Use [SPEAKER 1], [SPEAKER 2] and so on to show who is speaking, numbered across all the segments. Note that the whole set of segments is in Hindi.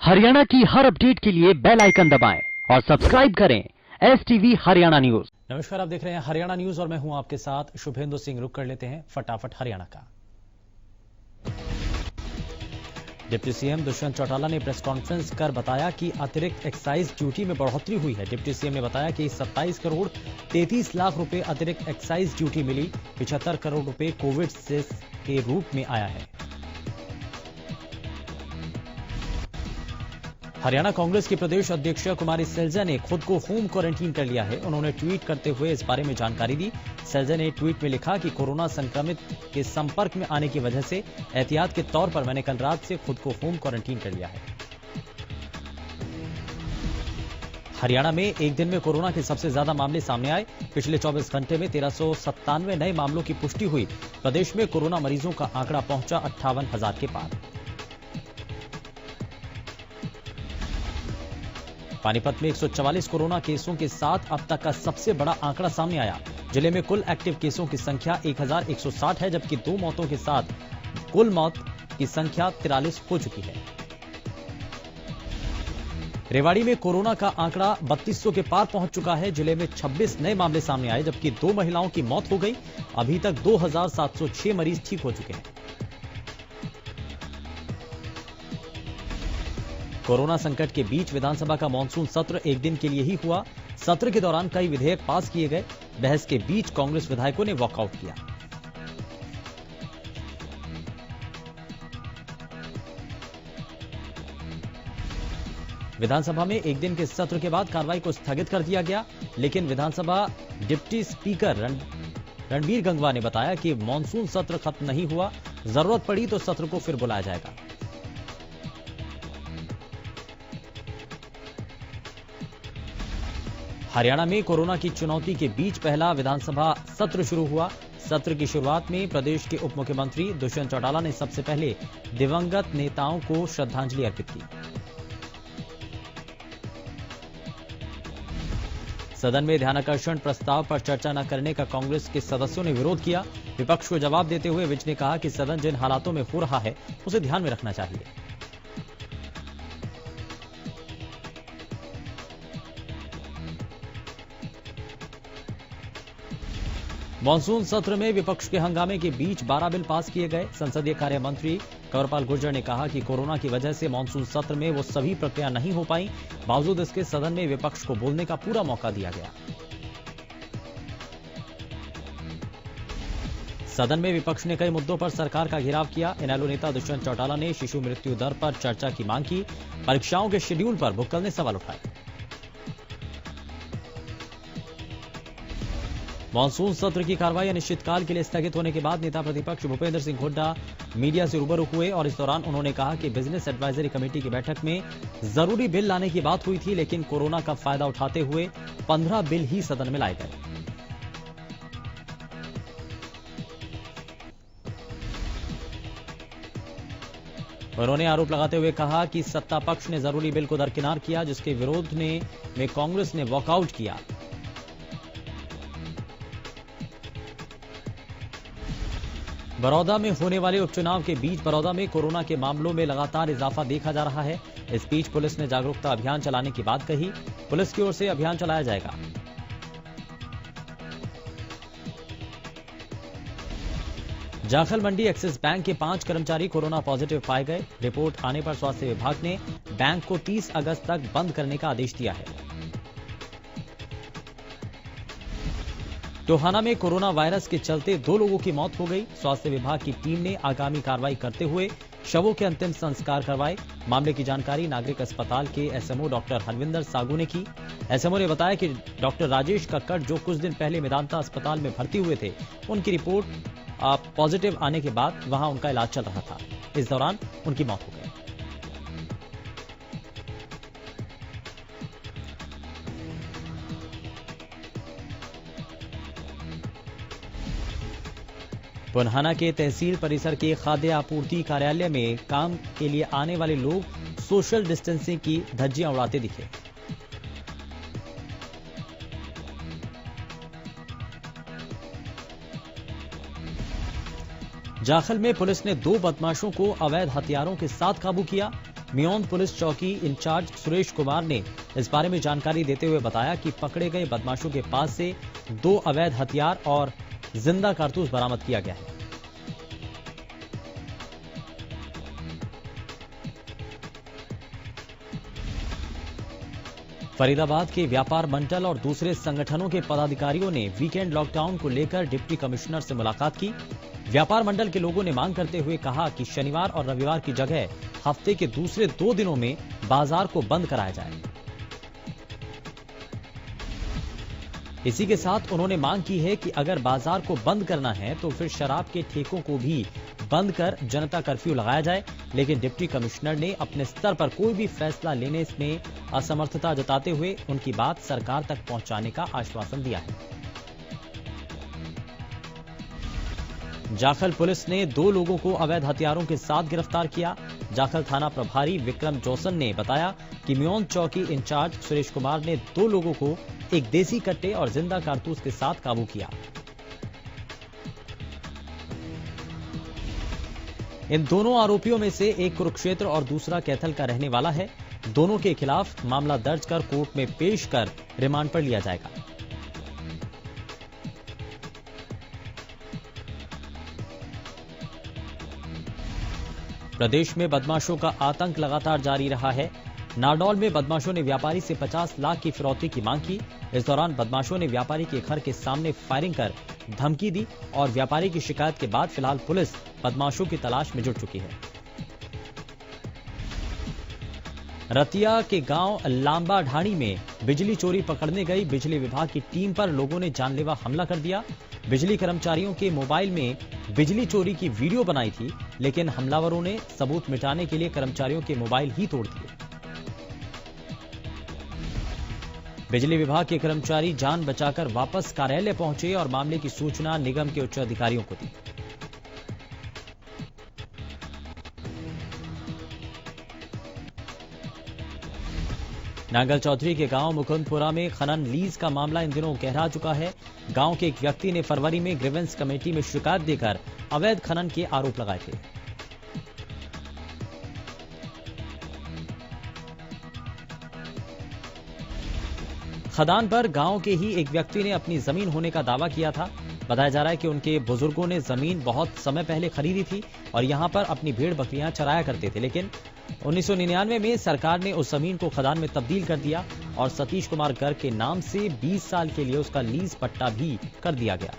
[SPEAKER 1] हरियाणा की हर अपडेट के लिए बेल आइकन दबाएं और सब्सक्राइब करें STV हरियाणा न्यूज।
[SPEAKER 2] नमस्कार, आप देख रहे हैं हरियाणा न्यूज और मैं हूं आपके साथ शुभेंदु सिंह। रुक कर लेते हैं फटाफट हरियाणा का। डिप्टी सीएम दुष्यंत चौटाला ने प्रेस कॉन्फ्रेंस कर बताया कि अतिरिक्त एक्साइज ड्यूटी में बढ़ोतरी हुई है। डिप्टी सीएम ने बताया कि 27 करोड़ 33 लाख रुपए अतिरिक्त एक्साइज ड्यूटी मिली। 75 करोड़ रुपए कोविड सेस के रूप में आया है। हरियाणा कांग्रेस की प्रदेश अध्यक्ष कुमारी सैलजा ने खुद को होम क्वारंटीन कर लिया है। उन्होंने ट्वीट करते हुए इस बारे में जानकारी दी। सैलजा ने ट्वीट में लिखा कि कोरोना संक्रमित के संपर्क में आने की वजह से एहतियात के तौर पर मैंने कल रात से खुद को होम क्वारंटीन कर लिया है। हरियाणा में एक दिन में कोरोना के सबसे ज्यादा मामले सामने आए। पिछले 24 घंटे में 1397 नए मामलों की पुष्टि हुई। प्रदेश में कोरोना मरीजों का आंकड़ा पहुंचा 58,000 के पार। पानीपत में 144 कोरोना केसों के साथ अब तक का सबसे बड़ा आंकड़ा सामने आया। जिले में कुल एक्टिव केसों की संख्या 1160 है, जबकि 2 मौतों के साथ कुल मौत की संख्या 43 हो चुकी है। रेवाड़ी में कोरोना का आंकड़ा 3200 के पार पहुंच चुका है। जिले में 26 नए मामले सामने आए, जबकि 2 महिलाओं की मौत हो गई। अभी तक 2706 मरीज ठीक हो चुके हैं। कोरोना संकट के बीच विधानसभा का मानसून सत्र एक दिन के लिए ही हुआ। सत्र के दौरान कई विधेयक पास किए गए। बहस के बीच कांग्रेस विधायकों ने वॉकआउट किया। विधानसभा में एक दिन के सत्र के बाद कार्रवाई को स्थगित कर दिया गया, लेकिन विधानसभा डिप्टी स्पीकर रणबीर गंगवा ने बताया कि मानसून सत्र खत्म नहीं हुआ। जरूरत पड़ी तो सत्र को फिर बुलाया जाएगा। हरियाणा में कोरोना की चुनौती के बीच पहला विधानसभा सत्र शुरू हुआ। सत्र की शुरुआत में प्रदेश के उप मुख्यमंत्री दुष्यंत चौटाला ने सबसे पहले दिवंगत नेताओं को श्रद्धांजलि अर्पित की। सदन में ध्यानाकर्षण प्रस्ताव पर चर्चा न करने का कांग्रेस के सदस्यों ने विरोध किया। विपक्ष को जवाब देते हुए विज ने कहा कि सदन जिन हालातों में हो रहा है उसे ध्यान में रखना चाहिए। मानसून सत्र में विपक्ष के हंगामे के बीच 12 बिल पास किए गए। संसदीय कार्य मंत्री कंवरपाल गुर्जर ने कहा कि कोरोना की वजह से मानसून सत्र में वो सभी प्रक्रिया नहीं हो पाई। बावजूद इसके सदन में विपक्ष को बोलने का पूरा मौका दिया गया। सदन में विपक्ष ने कई मुद्दों पर सरकार का घेराव किया। इनेलो नेता दुष्यंत चौटाला ने शिशु मृत्यु दर पर चर्चा की मांग की। परीक्षाओं के शेड्यूल पर भुक्कल ने सवाल उठाए। मानसून सत्र की कार्रवाई अनिश्चितकाल के लिए स्थगित होने के बाद नेता प्रतिपक्ष भूपेंद्र सिंह हुड्डा मीडिया से रूबरू हुए और इस दौरान उन्होंने कहा कि बिजनेस एडवाइजरी कमेटी की बैठक में जरूरी बिल लाने की बात हुई थी, लेकिन कोरोना का फायदा उठाते हुए 15 बिल ही सदन में लाए गए। उन्होंने आरोप लगाते हुए कहा कि सत्ता पक्ष ने जरूरी बिल को दरकिनार किया, जिसके विरोध में कांग्रेस ने वॉकआउट किया। बड़ौदा में होने वाले उपचुनाव के बीच बड़ौदा में कोरोना के मामलों में लगातार इजाफा देखा जा रहा है। इस बीच पुलिस ने जागरूकता अभियान चलाने की बात कही। पुलिस की ओर से अभियान चलाया जाएगा। जाखल मंडी एक्सिस बैंक के 5 कर्मचारी कोरोना पॉजिटिव पाए गए। रिपोर्ट आने पर स्वास्थ्य विभाग ने बैंक को 30 अगस्त तक बंद करने का आदेश दिया है। टोहाना में कोरोना वायरस के चलते 2 लोगों की मौत हो गई। स्वास्थ्य विभाग की टीम ने आगामी कार्रवाई करते हुए शवों के अंतिम संस्कार करवाए। मामले की जानकारी नागरिक अस्पताल के एसएमओ डॉक्टर हरविंदर सागू ने की। एसएमओ ने बताया कि डॉक्टर राजेश कक्कड़, जो कुछ दिन पहले मेदांता अस्पताल में भर्ती हुए थे, उनकी रिपोर्ट पॉजिटिव आने के बाद वहां उनका इलाज चल रहा था। इस दौरान उनकी मौत हो गई। पुन्हाना के तहसील परिसर के खाद्य आपूर्ति कार्यालय में काम के लिए आने वाले लोग सोशल डिस्टेंसिंग की धज्जियां उड़ाते दिखे। जाखल में पुलिस ने 2 बदमाशों को अवैध हथियारों के साथ काबू किया। मियोन पुलिस चौकी इंचार्ज सुरेश कुमार ने इस बारे में जानकारी देते हुए बताया कि पकड़े गए बदमाशों के पास से 2 अवैध हथियार और जिंदा कारतूस बरामद किया गया है। फरीदाबाद के व्यापार मंडल और दूसरे संगठनों के पदाधिकारियों ने वीकेंड लॉकडाउन को लेकर डिप्टी कमिश्नर से मुलाकात की। व्यापार मंडल के लोगों ने मांग करते हुए कहा कि शनिवार और रविवार की जगह हफ्ते के दूसरे 2 दिनों में बाजार को बंद कराया जाए। इसी के साथ उन्होंने मांग की है कि अगर बाजार को बंद करना है तो फिर शराब के ठेकों को भी बंद कर जनता कर्फ्यू लगाया जाए। लेकिन डिप्टी कमिश्नर ने अपने स्तर पर कोई भी फैसला लेने में असमर्थता जताते हुए उनकी बात सरकार तक पहुंचाने का आश्वासन दिया है। जाखल पुलिस ने 2 लोगों को अवैध हथियारों के साथ गिरफ्तार किया। जाखल थाना प्रभारी विक्रम जोसन ने बताया कि मियोन चौकी इंचार्ज सुरेश कुमार ने 2 लोगों को एक देसी कट्टे और जिंदा कारतूस के साथ काबू किया। इन दोनों आरोपियों में से एक कुरुक्षेत्र और दूसरा कैथल का रहने वाला है। दोनों के खिलाफ मामला दर्ज कर कोर्ट में पेश कर रिमांड पर लिया जाएगा। प्रदेश में बदमाशों का आतंक लगातार जारी रहा है। नारनौल में बदमाशों ने व्यापारी से 50 लाख की फिरौती की मांग की। इस दौरान बदमाशों ने व्यापारी के घर के सामने फायरिंग कर धमकी दी और व्यापारी की शिकायत के बाद फिलहाल पुलिस बदमाशों की तलाश में जुट चुकी है। रतिया के गांव लांबा ढाणी में बिजली चोरी पकड़ने गई बिजली विभाग की टीम पर लोगों ने जानलेवा हमला कर दिया। बिजली कर्मचारियों के मोबाइल में बिजली चोरी की वीडियो बनाई थी, लेकिन हमलावरों ने सबूत मिटाने के लिए कर्मचारियों के मोबाइल ही तोड़ दिए। बिजली विभाग के कर्मचारी जान बचाकर वापस कार्यालय पहुंचे और मामले की सूचना निगम के उच्च अधिकारियों को दी। नांगल चौधरी के गांव मुकुंदपुरा में खनन लीज का मामला इन दिनों गहरा चुका है। गांव के एक व्यक्ति ने फरवरी में ग्रीवेंस कमेटी में शिकायत देकर अवैध खनन के आरोप लगाए थे। खदान पर गांव के ही एक व्यक्ति ने अपनी जमीन होने का दावा किया था। बताया जा रहा है कि उनके बुजुर्गों ने जमीन बहुत समय पहले खरीदी थी और यहां पर अपनी भेड़ बकरियां चराया करते थे, लेकिन 1999 में सरकार ने उस जमीन को खदान में तब्दील कर दिया और सतीश कुमार गर्ग के नाम से 20 साल के लिए उसका लीज पट्टा भी कर दिया गया।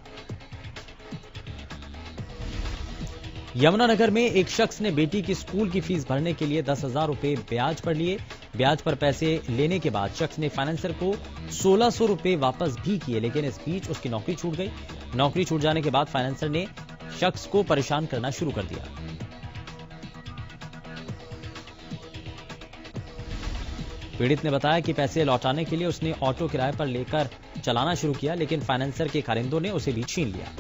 [SPEAKER 2] यमुनानगर में एक शख्स ने बेटी की स्कूल की फीस भरने के लिए 10,000 रुपए ब्याज पर लिए। ब्याज पर पैसे लेने के बाद शख्स ने फाइनेंसर को 1,600 रुपए वापस भी किए, लेकिन इस बीच उसकी नौकरी छूट गई। नौकरी छूट जाने के बाद फाइनेंसर ने शख्स को परेशान करना शुरू कर दिया। पीड़ित ने बताया कि पैसे लौटाने के लिए उसने ऑटो किराए पर लेकर चलाना शुरू किया, लेकिन फाइनेंसर के कारिंदों ने उसे भी छीन लिया।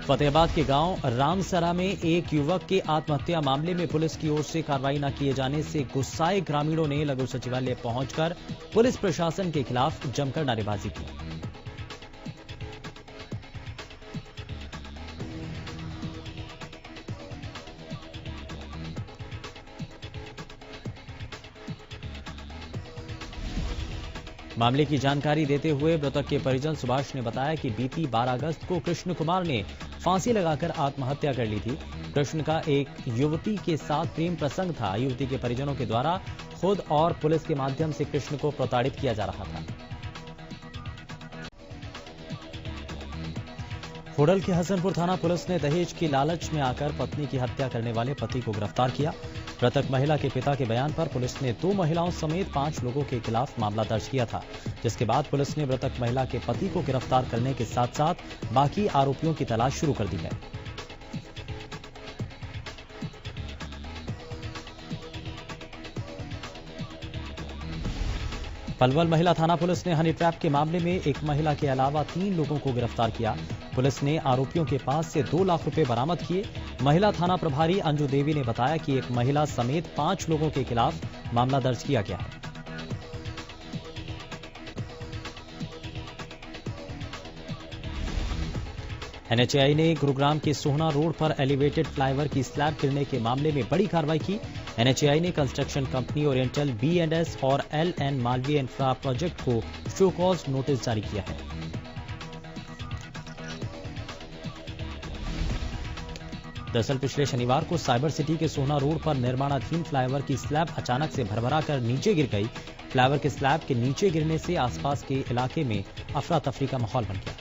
[SPEAKER 2] फतेहाबाद के गांव रामसरा में एक युवक के आत्महत्या मामले में पुलिस की ओर से कार्रवाई न किए जाने से गुस्साए ग्रामीणों ने लघु सचिवालय पहुंचकर पुलिस प्रशासन के खिलाफ जमकर नारेबाजी की। मामले की जानकारी देते हुए मृतक के परिजन सुभाष ने बताया कि बीती 12 अगस्त को कृष्ण कुमार ने फांसी लगाकर आत्महत्या कर ली थी। कृष्ण का एक युवती के साथ प्रेम प्रसंग था। युवती के परिजनों के द्वारा खुद और पुलिस के माध्यम से कृष्ण को प्रताड़ित किया जा रहा था। होडल के हसनपुर थाना पुलिस ने दहेज की लालच में आकर पत्नी की हत्या करने वाले पति को गिरफ्तार किया। मृतक महिला के पिता के बयान पर पुलिस ने 2 महिलाओं समेत 5 लोगों के खिलाफ मामला दर्ज किया था, जिसके बाद पुलिस ने मृतक महिला के पति को गिरफ्तार करने के साथ साथ बाकी आरोपियों की तलाश शुरू कर दी है। पलवल महिला थाना पुलिस ने हनी ट्रैप के मामले में एक महिला के अलावा 3 लोगों को गिरफ्तार किया। पुलिस ने आरोपियों के पास से 2 लाख रुपए बरामद किए। महिला थाना प्रभारी अंजू देवी ने बताया कि एक महिला समेत 5 लोगों के खिलाफ मामला दर्ज किया गया है। एनएचएआई ने गुरुग्राम के सोहना रोड पर एलिवेटेड फ्लाईओवर की स्लैब गिरने के मामले में बड़ी कार्रवाई की। एनएचएआई ने कंस्ट्रक्शन कंपनी ओरिएंटल B&S और LN मालवीय इंफ्रा प्रोजेक्ट को शो कॉज नोटिस जारी किया है। दरअसल पिछले शनिवार को साइबर सिटी के सोहना रोड पर निर्माणाधीन फ्लाईओवर की स्लैब अचानक से भरभरा कर नीचे गिर गई। फ्लाईओवर के स्लैब के नीचे गिरने से आसपास के इलाके में अफरा तफरी का माहौल बन गया।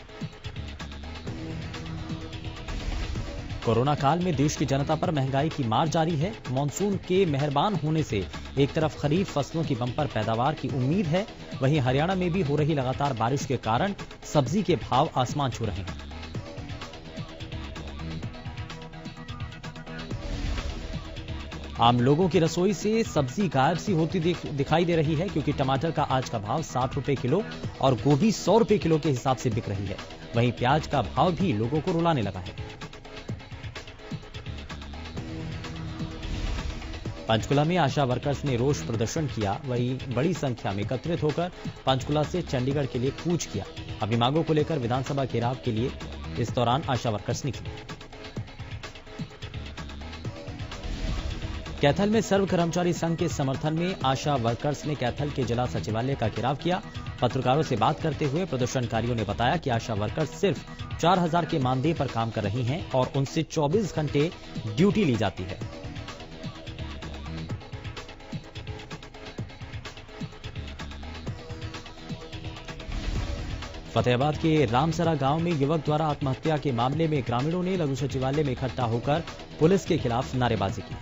[SPEAKER 2] कोरोना काल में देश की जनता पर महंगाई की मार जारी है। मॉनसून के मेहरबान होने से एक तरफ खरीफ फसलों की बंपर पैदावार की उम्मीद है, वहीं हरियाणा में भी हो रही लगातार बारिश के कारण सब्जी के भाव आसमान छू रहे हैं। आम लोगों की रसोई से सब्जी गायब सी होती दिखाई दे रही है, क्योंकि टमाटर का आज का भाव 60 रुपए किलो और गोभी 100 रुपए किलो के हिसाब से बिक रही है। वहीं प्याज का भाव भी लोगों को रुलाने लगा है। पंचकुला में आशा वर्कर्स ने रोष प्रदर्शन किया। वहीं बड़ी संख्या में एकत्रित होकर पंचकुला से चंडीगढ़ के लिए कूच किया। अपनी मांगों को लेकर विधानसभा घेराव के लिए इस दौरान आशा वर्कर्स निकली। कैथल में सर्व कर्मचारी संघ के समर्थन में आशा वर्कर्स ने कैथल के जिला सचिवालय का घेराव किया। पत्रकारों से बात करते हुए प्रदर्शनकारियों ने बताया कि आशा वर्कर्स सिर्फ 4000 के मानदेय पर काम कर रही हैं और उनसे 24 घंटे ड्यूटी ली जाती है। फतेहाबाद के रामसरा गांव में युवक द्वारा आत्महत्या के मामले में ग्रामीणों ने लघु सचिवालय में इकट्ठा होकर पुलिस के खिलाफ नारेबाजी की।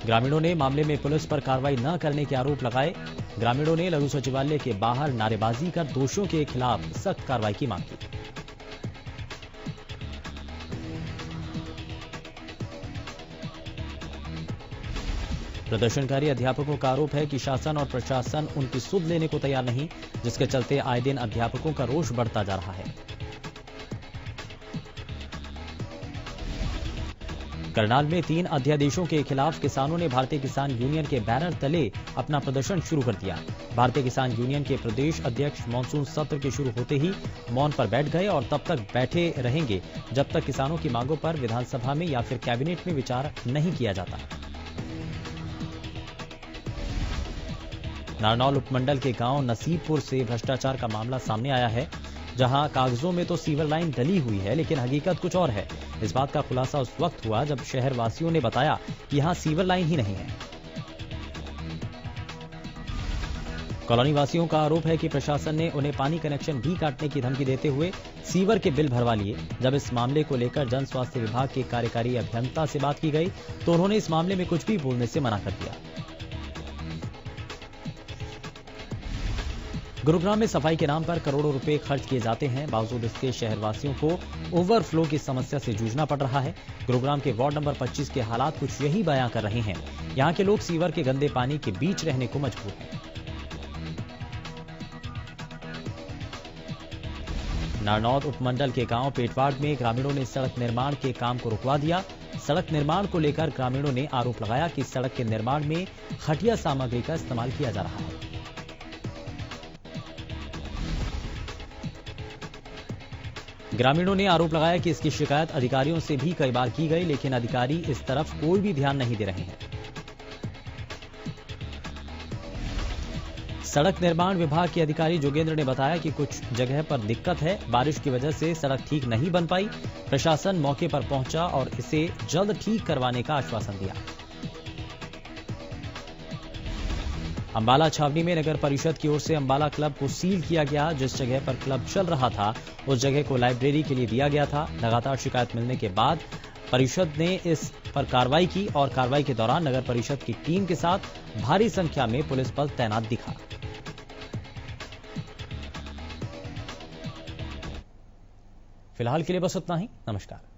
[SPEAKER 2] ग्रामीणों ने मामले में पुलिस पर कार्रवाई न करने के आरोप लगाए। ग्रामीणों ने लघु सचिवालय के बाहर नारेबाजी कर दोषियों के खिलाफ सख्त कार्रवाई की मांग की। प्रदर्शनकारी अध्यापकों का आरोप है कि शासन और प्रशासन उनकी सुध लेने को तैयार नहीं, जिसके चलते आए दिन अध्यापकों का रोष बढ़ता जा रहा है। करनाल में 3 अध्यादेशों के खिलाफ किसानों ने भारतीय किसान यूनियन के बैनर तले अपना प्रदर्शन शुरू कर दिया। भारतीय किसान यूनियन के प्रदेश अध्यक्ष मानसून सत्र के शुरू होते ही मौन पर बैठ गए और तब तक बैठे रहेंगे जब तक किसानों की मांगों पर विधानसभा में या फिर कैबिनेट में विचार नहीं किया जाता। नारनौल उपमंडल के गांव नसीबपुर से भ्रष्टाचार का मामला सामने आया है, जहां कागजों में तो सीवर लाइन डली हुई है, लेकिन हकीकत कुछ और है। इस बात का खुलासा उस वक्त हुआ जब शहर वासियों ने बताया कि यहां सीवर लाइन ही नहीं है। कॉलोनी वासियों का आरोप है कि प्रशासन ने उन्हें पानी कनेक्शन भी काटने की धमकी देते हुए सीवर के बिल भरवा लिए। जब इस मामले को लेकर जन स्वास्थ्य विभाग के कार्यकारी अभियंता से बात की गई तो उन्होंने इस मामले में कुछ भी बोलने से मना कर दिया। गुरुग्राम में सफाई के नाम पर करोड़ों रुपए खर्च किए जाते हैं, बावजूद इसके शहरवासियों को ओवरफ्लो की समस्या से जूझना पड़ रहा है। गुरुग्राम के वार्ड नंबर 25 के हालात कुछ यही बयां कर रहे हैं। यहां के लोग सीवर के गंदे पानी के बीच रहने को मजबूर हैं। नारनौल उपमंडल के गांव पेटवाड़ में ग्रामीणों ने सड़क निर्माण के काम को रुकवा दिया। सड़क निर्माण को लेकर ग्रामीणों ने आरोप लगाया कि सड़क के निर्माण में घटिया सामग्री का इस्तेमाल किया जा रहा है। ग्रामीणों ने आरोप लगाया कि इसकी शिकायत अधिकारियों से भी कई बार की गई, लेकिन अधिकारी इस तरफ कोई भी ध्यान नहीं दे रहे हैं। सड़क निर्माण विभाग के अधिकारी जोगेंद्र ने बताया कि कुछ जगह पर दिक्कत है, बारिश की वजह से सड़क ठीक नहीं बन पाई। प्रशासन मौके पर पहुंचा और इसे जल्द ठीक करवाने का आश्वासन दिया। अंबाला छावनी में नगर परिषद की ओर से अंबाला क्लब को सील किया गया। जिस जगह पर क्लब चल रहा था उस जगह को लाइब्रेरी के लिए दिया गया था। लगातार शिकायत मिलने के बाद परिषद ने इस पर कार्रवाई की और कार्रवाई के दौरान नगर परिषद की टीम के साथ भारी संख्या में पुलिस बल तैनात दिखा। फिलहाल के लिए बस इतना ही। नमस्कार।